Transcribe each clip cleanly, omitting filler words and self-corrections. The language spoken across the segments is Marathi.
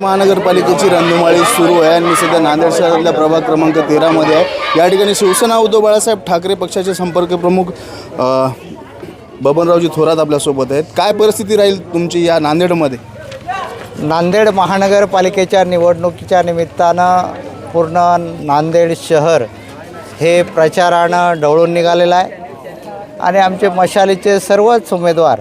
महानगरपालिकेची रणधुमाळी सुरू आहे आणि सध्या नांदेड शहरातल्या प्रभाग क्रमांक 13 मध्ये आहे। या ठिकाणी शिवसेना उद्धव बाळासाहेब ठाकरे पक्षाचे संपर्क प्रमुख बबनरावजी थोरात आपल्यासोबत आहेत। काय परिस्थिती राहील तुमची या नांदेडमध्ये? नांदेड महानगरपालिकेच्या निवडणुकीच्या निमित्तानं पूर्ण नांदेड शहर हे प्रचारानं ढवळून निघालेलं आहे आणि आमचे मशालीचे सर्वच उमेदवार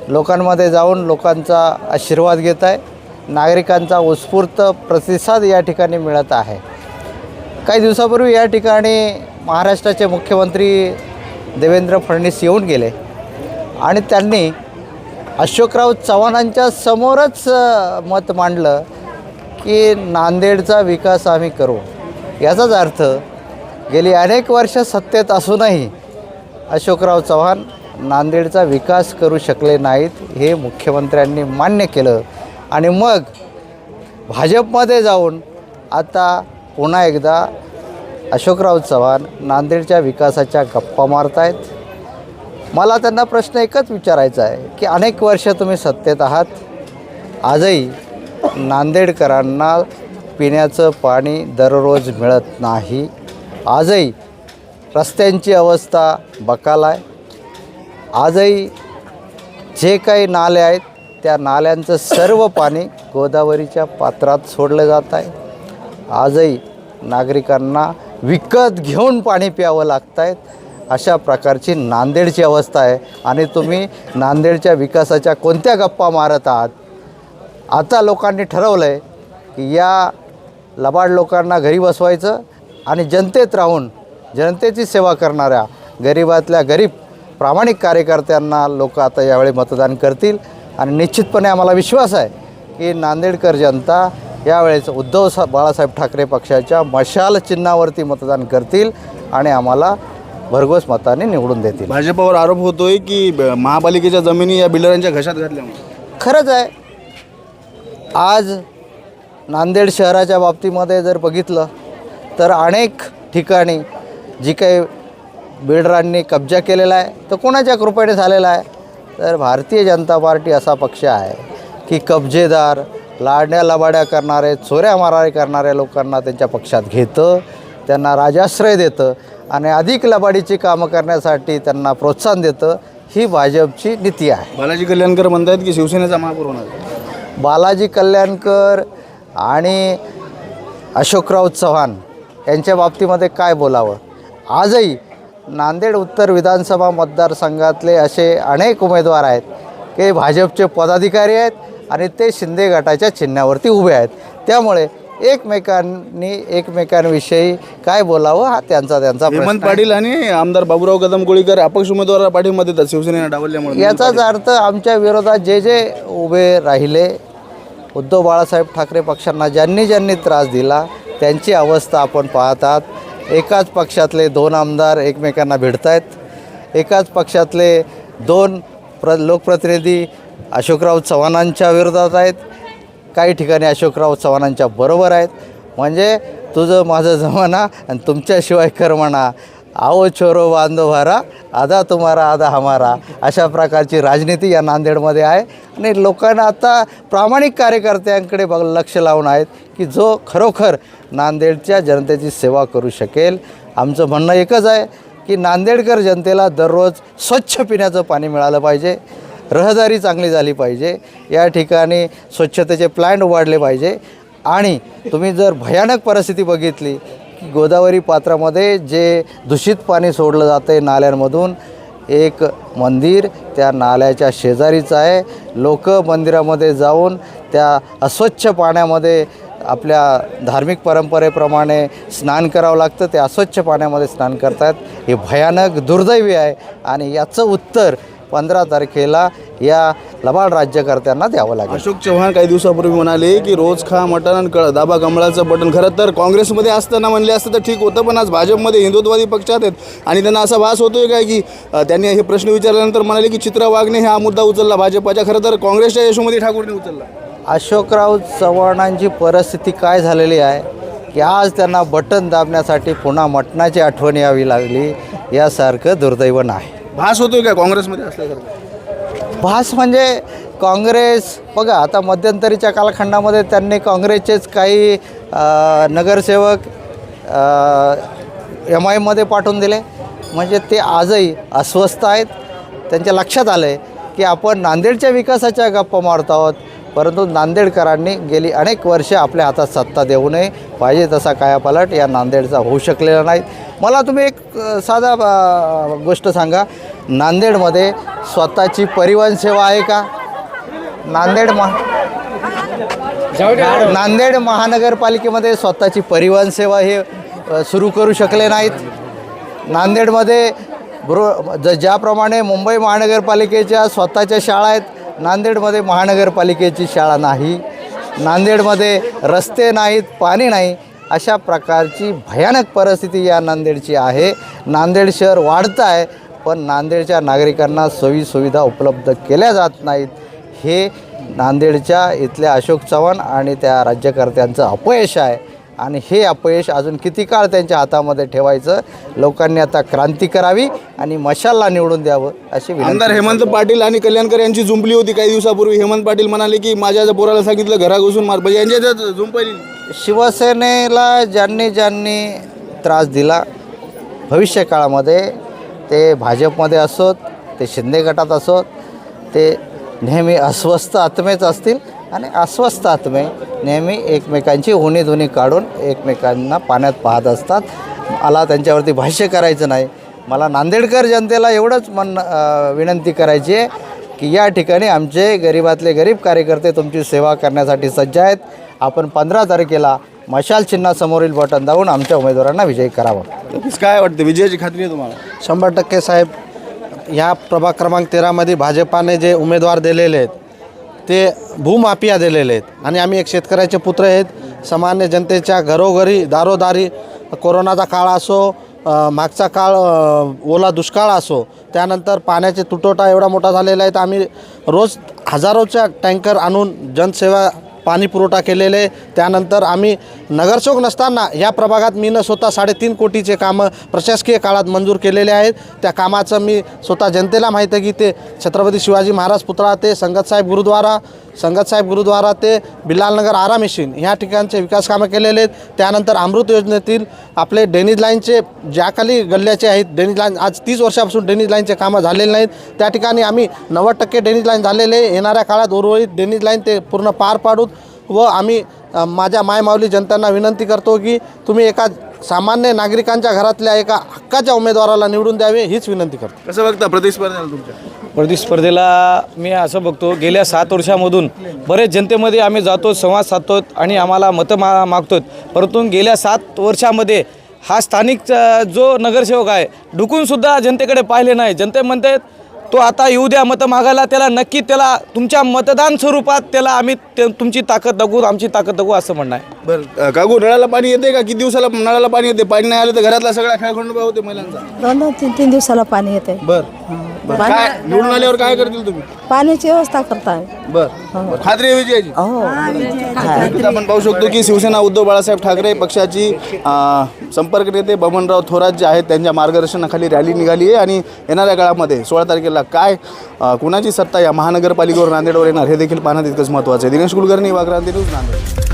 लोकांमध्ये जाऊन लोकांचा आशीर्वाद घेत आहे। नागरिकांचा उत्स्फूर्त प्रतिसाद या ठिकाणी मिळत आहे। काही दिवसापूर्वी या ठिकाणी महाराष्ट्राचे मुख्यमंत्री देवेंद्र फडणवीस येऊन गेले आणि त्यांनी अशोकराव चव्हाणांच्या समोरच मत मांडलं की नांदेडचा विकास आम्ही करू। याचाच अर्थ गेली अनेक वर्ष सत्तेत असूनही अशोकराव चव्हाण नांदेडचा विकास करू शकले नाहीत हे मुख्यमंत्र्यांनी मान्य केलं आणि मग भाजपमध्ये जाऊन आता पुन्हा एकदा अशोकराव चव्हाण नांदेडच्या विकासाच्या गप्पा मारत आहेत। मला त्यांना प्रश्न एकच विचारायचा आहे की अनेक वर्ष तुम्ही सत्तेत आहात, आजही नांदेडकरांना पिण्याचं पाणी दररोज मिळत नाही, आजही रस्त्यांची अवस्था बकाल आहे, आजही जे काही नाले आहेत त्या नाल्यांचं सर्व पाणी गोदावरीच्या पात्रात सोडलं जात आहे। आजही नागरिकांना विकत घेऊन पाणी प्यावं लागत आहे। अशा प्रकारची नांदेडची अवस्था आहे आणि तुम्ही नांदेडच्या विकासाच्या कोणत्या गप्पा मारत आहात? आता लोकांनी ठरवलं आहे की या लबाड लोकांना घरी बसवायचं आणि जनतेत राहून जनतेची सेवा करणाऱ्या गरिबातल्या गरीब प्रामाणिक कार्यकर्त्यांना लोक आता यावेळी मतदान करतील आणि निश्चितपणे आम्हाला विश्वास आहे की नांदेडकर जनता यावेळेस उद्धव बाळासाहेब ठाकरे पक्षाच्या मशाल चिन्हावरती मतदान करतील आणि आम्हाला भरघोस मताने निवडून देतील। भाजपवर आरोप होतोय की महापालिकेच्या जमिनी या बिल्डरांच्या घशात घातल्यामुळे। खरंच आहे, आज नांदेड शहराच्या बाबतीमध्ये जर बघितलं तर अनेक ठिकाणी जी काही बिल्डरांनी कब्जा केलेला आहे तो कोणाच्या कृपेने झालेला आहे? तर भारतीय जनता पार्टी असा पक्ष आहे की कब्जेदार, लाड्या लबाड्या करणारे, चोऱ्या मारारे करणाऱ्या लोकांना त्यांच्या पक्षात घेतं, त्यांना राजाश्रय देतं आणि अधिक लबाडीची कामं करण्यासाठी त्यांना प्रोत्साहन देतं। ही भाजपची नीती आहे। बालाजी कल्याणकर म्हणतात की शिवसेनेचा महापौर होणार। बालाजी कल्याणकर आणि अशोकराव चव्हाण यांच्या बाबतीमध्ये काय बोलावं? आजही नांदेड उत्तर विधानसभा मतदारसंघातले असे अनेक उमेदवार आहेत की भाजपचे पदाधिकारी आहेत आणि ते शिंदे गटाच्या चिन्हावरती उभे आहेत। त्यामुळे एकमेकांनी एकमेकांविषयी काय बोलावं हा त्यांचा हेमंत पाटील आणि आमदार बाबूराव कदम-कोळीकर अपक्ष उमेदवाराला पाठिंबा देतात शिवसेनेने डावलल्यामुळे। याचाच अर्थ आमच्या विरोधात जे जे उभे राहिले, उद्धव बाळासाहेब ठाकरे पक्षांना ज्यांनी ज्यांनी त्रास दिला त्यांची अवस्था आपण पाहत आहात। एकाच पक्षातले दोन आमदार एकमेकांना भिडत आहेत, एकाच पक्षातले दोन लोकप्रतिनिधी अशोकराव चव्हाणांच्या विरोधात आहेत, काही ठिकाणी अशोकराव चव्हाणांच्या बरोबर आहेत। म्हणजे तुझं माझं जमाना आणि तुमच्याशिवाय कर्मणा, आओ छोरो बांधो भारा, आधा तुम्हारा आधा हमारा, अशा प्रकारची राजनीती या नांदेडमध्ये आहे आणि लोकांना आता प्रामाणिक कार्यकर्त्यांकडे लक्ष लावून आहेत की जो खरोखर नांदेडच्या जनतेची सेवा करू शकेल। आमचं म्हणणं एकच आहे की नांदेडकर जनतेला दररोज स्वच्छ पिण्याचं पाणी मिळालं पाहिजे, रहदारी चांगली झाली पाहिजे, या ठिकाणी स्वच्छतेचे प्लॅन्ट उभारले पाहिजे आणि तुम्ही जर भयानक परिस्थिती बघितली की गोदावरी पात्रामध्ये जे दूषित पाणी सोडलं जातं आहे नाल्यांमधून, एक मंदिर त्या नाल्याच्या शेजारीचं आहे। लोक मंदिरामध्ये जाऊन त्या अस्वच्छ पाण्यामध्ये आपल्या धार्मिक परंपरेप्रमाणे स्नान करावं लागतं, ते अस्वच्छ पाण्यामध्ये स्नान करतात। हे भयानक दुर्दैवी आहे आणि याचं उत्तर 15 तारखेला या लबाड राज्यकर्त्यांना द्यावं लागेल। अशोक चव्हाण काही दिवसापूर्वी म्हणाले की रोज खा मटण आणि दाबा कमळाचं बटन। खरं तर काँग्रेसमध्ये असताना म्हणले असतं तर ठीक होतं, पण आज भाजपमध्ये हिंदुत्ववादी पक्षात आहेत आणि त्यांना असा भास होतोय काय की त्यांनी हे प्रश्न विचारल्यानंतर म्हणाले की चित्रा वाघने हा मुद्दा उचलला भाजपच्या, खरं तर काँग्रेसच्या यशोमती ठाकूरने उचलला। अशोकराव चव्हाणांची परिस्थिती काय झालेली आहे की आज त्यांना बटन दाबण्यासाठी पुन्हा मटणाची आठवण यावी लागली, यासारखं दुर्दैव नाही। भास होतोय का काँग्रेसमध्ये असल्यासारखं? भास म्हणजे काँग्रेस बघा, आता मध्यंतरीच्या कालखंडामध्ये त्यांनी काँग्रेसचेच काही नगरसेवक एम आय मध्ये पाठवून दिले. म्हणजे ते आजही अस्वस्थ आहेत. त्यांच्या लक्षात आलं आहे की आपण नांदेडच्या विकासाच्या गप्पा मारत आहोत, परंतु नांदेडकरांनी गेली अनेक वर्षे आपल्या हातात सत्ता देऊ नये. पाहिजे तसा कायापालट या नांदेडचा होऊ शकलेला नाही. मला तुम्ही एक साधा गोष्ट सांगा, नांदेडमध्ये स्वतःची परिवहन सेवा आहे का? नांदेड महानगरपालिकेमध्ये स्वतःची परिवहन सेवा हे सुरू करू शकले नाहीत. नांदेडमध्ये ज्याप्रमाणे मुंबई महानगरपालिकेच्या स्वतःच्या शाळा आहेत, नांदेडमध्ये महानगरपालिकेची शाळा नाही. नांदेडमध्ये रस्ते नाहीत, पाणी नाही. अशा प्रकारची भयानक परिस्थिती या नांदेडची आहे. नांदेड शहर वाढतं आहे, पण नांदेडच्या नागरिकांना सोयीसुविधा उपलब्ध केल्या जात नाहीत. हे नांदेडच्या इथल्या अशोक चव्हाण आणि त्या राज्यकर्त्यांचं अपयश आहे. आणि हे अपयश अजून किती काळ त्यांच्या हातामध्ये ठेवायचं? लोकांनी आता क्रांती करावी आणि मशालला निवडून द्यावं अशी विनंती. आमदार हेमंत पाटील आणि कल्याणकर यांची जुंपली होती काही दिवसापूर्वी. हेमंत पाटील म्हणाले की माझ्या पोराला सांगितलं घरा घुसून मार, म्हणजे यांच्यात जुंपली. शिवसेनेला ज्यांनी त्रास दिला भविष्य काळामध्ये, ते भाजपमध्ये असोत, ते शिंदे गटात असोत, ते नेहमी अस्वस्थ आत्मेच असतील. आणि अस्वस्थ आत्मे नेहमी एकमेकांची उणीधुणी काढून एकमेकांना पाण्यात पाहत असतात. मला त्यांच्यावरती भाष्य करायचं नाही. मला नांदेडकर जनतेला एवढंच विनंती करायची आहे की या ठिकाणी आमचे गरिबातले गरीब कार्यकर्ते तुमची सेवा करण्यासाठी सज्ज आहेत. आपण 15 तारखेला मशाल चिन्हासमोरील बटन दाबून आमच्या उमेदवारांना विजयी करावं. काय वाटतं, विजयाची खात्री आहे तुम्हाला? 100% साहेब. ह्या प्रभाग क्रमांक 13मध्ये भाजपाने जे उमेदवार दिलेले आहेत ते भूमाफिया दिलेले आहेत. आणि आम्ही एक शेतकऱ्याचे पुत्र आहेत. सामान्य जनतेच्या घरोघरी दारोदारी, कोरोनाचा काळ असो, मागचा काळ ओला दुष्काळ असो, त्यानंतर पाण्याचे तुटवडा एवढा मोठा झालेला आहे. तर आम्ही रोज हजारोच्या टँकर आणून जनसेवा पाणी पुरवठा केलेले. त्यानंतर आम्ही नगरसेवक नसताना या प्रभागात मी स्वतः 3.5 कोटीचे कामं प्रशासकीय काळात मंजूर केलेले आहेत. त्या कामाचं मी स्वतः जनतेला माहीत आहे की ते छत्रपती शिवाजी महाराज पुतळा ते संगतसाहेब गुरुद्वारा ते बिलालनगर आरा मिशीन ह्या ठिकाणचे विकास कामं केलेले आहेत. त्यानंतर अमृत योजनेतील आपले ड्रेनेज लाईनचे ज्या खाली गल्ल्याचे आहेत ड्रेनेज लाईन, आज 30 वर्षापासून ड्रेनेज लाईनचे कामं झालेले नाहीत. त्या ठिकाणी आम्ही 90% ड्रेनेज लाईन झालेले. येणाऱ्या काळात उर्वरित ड्रेनेज लाईन ते पूर्ण पार पाडू. व आम्ही माझ्या मायमाऊली जनतांना विनंती करतो की तुम्ही एका सामान्य नागरिकांच्या घरातल्या एका हक्काच्या उमेदवाराला निवडून द्यावे हीच विनंती करतो. कसं बघता प्रतिस्पर्धेला तुमच्या? प्रतिस्पर्धेला मी असं बघतो, गेल्या 7 वर्षामधून बरेच जनतेमध्ये आम्ही जातो, संवाद साधतो आणि आम्हाला मतं मागतो. परंतु गेल्या 7 वर्षामध्ये हा स्थानिक जो नगरसेवक आहे ढुकूनसुद्धा जनतेकडे पाहिले नाही. जनते म्हणते तो आता येऊ द्या मतं मागायला, त्याला नक्की त्याला तुमच्या मतदान स्वरूपात त्याला आम्ही तुमची ताकद दाखवू, आमची ताकद दाखवू असं म्हणणं आहे. बरं काकू, नळाला पाणी येते का? किती दिवसाला नळाला पाणी येते? पाणी नाही आलं तर घरातला सगळा खेळखंडोबा होते महिलांचा. 2-3 दिवसाला पाणी येते. बरं काय निवडून आल्यावर काय करतील तुम्ही? पाण्याची व्यवस्था करताय. बरं खात्री आहे विजयाची? हो. आपण पाहू शकतो की शिवसेना उद्धव बाळासाहेब ठाकरे पक्षाची संपर्क नेते बबनराव थोरात जे आहेत त्यांच्या मार्गदर्शनाखाली रॅली निघाली आहे. आणि येणाऱ्या काळामध्ये 16 तारखेला काय कुणाची सत्ता या महानगरपालिकेवर नांदेडवर येणार हे देखील पाहणं तितकंच महत्त्वाचं आहे. दिनेश कुलकर्णी, वाघरांती न्यूज, नांदेड.